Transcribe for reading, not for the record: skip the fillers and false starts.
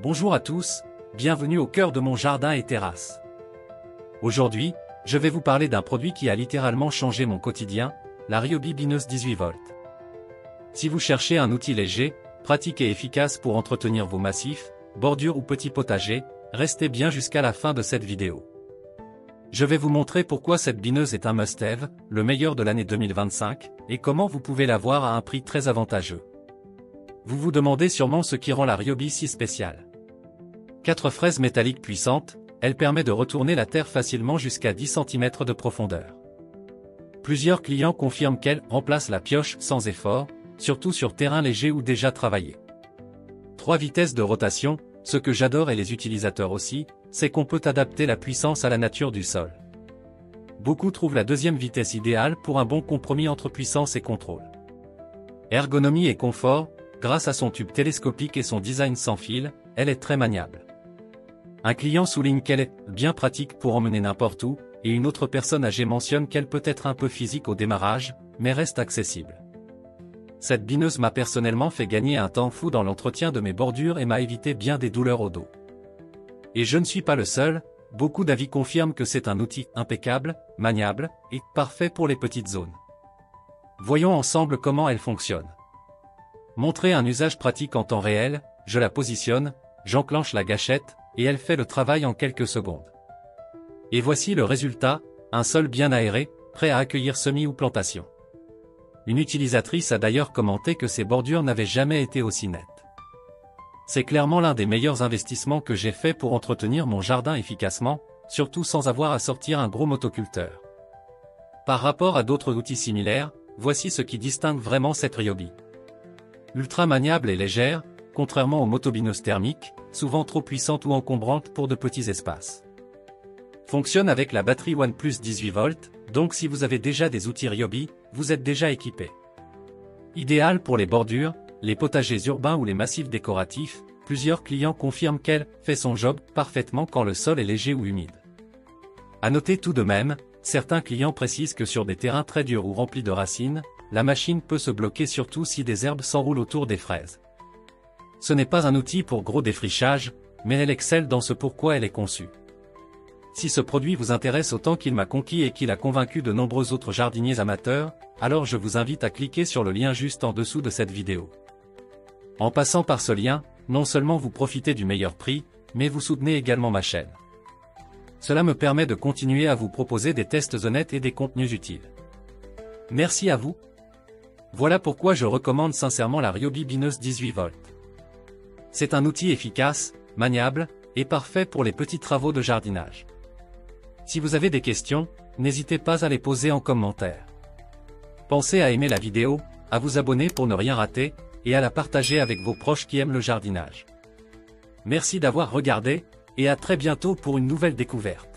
Bonjour à tous, bienvenue au cœur de mon jardin et terrasse. Aujourd'hui, je vais vous parler d'un produit qui a littéralement changé mon quotidien, la Ryobi Bineuse 18V. Si vous cherchez un outil léger, pratique et efficace pour entretenir vos massifs, bordures ou petits potagers, restez bien jusqu'à la fin de cette vidéo. Je vais vous montrer pourquoi cette bineuse est un must-have, le meilleur de l'année 2025, et comment vous pouvez l'avoir à un prix très avantageux. Vous vous demandez sûrement ce qui rend la Ryobi si spéciale. 4 fraises métalliques puissantes, elle permet de retourner la terre facilement jusqu'à 10 cm de profondeur. Plusieurs clients confirment qu'elle remplace la pioche sans effort, surtout sur terrain léger ou déjà travaillé. 3 vitesses de rotation, ce que j'adore et les utilisateurs aussi, c'est qu'on peut adapter la puissance à la nature du sol. Beaucoup trouvent la deuxième vitesse idéale pour un bon compromis entre puissance et contrôle. Ergonomie et confort, grâce à son tube télescopique et son design sans fil, elle est très maniable. Un client souligne qu'elle est bien pratique pour emmener n'importe où, et une autre personne âgée mentionne qu'elle peut être un peu physique au démarrage, mais reste accessible. Cette bineuse m'a personnellement fait gagner un temps fou dans l'entretien de mes bordures et m'a évité bien des douleurs au dos. Et je ne suis pas le seul, beaucoup d'avis confirment que c'est un outil impeccable, maniable, et parfait pour les petites zones. Voyons ensemble comment elle fonctionne. Montrer un usage pratique en temps réel, je la positionne, j'enclenche la gâchette, et elle fait le travail en quelques secondes. Et voici le résultat, un sol bien aéré, prêt à accueillir semis ou plantations. Une utilisatrice a d'ailleurs commenté que ses bordures n'avaient jamais été aussi nettes. C'est clairement l'un des meilleurs investissements que j'ai fait pour entretenir mon jardin efficacement, surtout sans avoir à sortir un gros motoculteur. Par rapport à d'autres outils similaires, voici ce qui distingue vraiment cette Ryobi. Ultra maniable et légère, contrairement aux motobineuses thermiques, souvent trop puissantes ou encombrantes pour de petits espaces. Fonctionne avec la batterie OnePlus 18V, donc si vous avez déjà des outils Ryobi, vous êtes déjà équipé. Idéal pour les bordures, les potagers urbains ou les massifs décoratifs, plusieurs clients confirment qu'elle fait son job parfaitement quand le sol est léger ou humide. À noter tout de même, certains clients précisent que sur des terrains très durs ou remplis de racines, la machine peut se bloquer surtout si des herbes s'enroulent autour des fraises. Ce n'est pas un outil pour gros défrichage, mais elle excelle dans ce pourquoi elle est conçue. Si ce produit vous intéresse autant qu'il m'a conquis et qu'il a convaincu de nombreux autres jardiniers amateurs, alors je vous invite à cliquer sur le lien juste en dessous de cette vidéo. En passant par ce lien, non seulement vous profitez du meilleur prix, mais vous soutenez également ma chaîne. Cela me permet de continuer à vous proposer des tests honnêtes et des contenus utiles. Merci à vous. Voilà pourquoi je recommande sincèrement la Ryobi Bineuse 18V. C'est un outil efficace, maniable, et parfait pour les petits travaux de jardinage. Si vous avez des questions, n'hésitez pas à les poser en commentaire. Pensez à aimer la vidéo, à vous abonner pour ne rien rater, et à la partager avec vos proches qui aiment le jardinage. Merci d'avoir regardé, et à très bientôt pour une nouvelle découverte.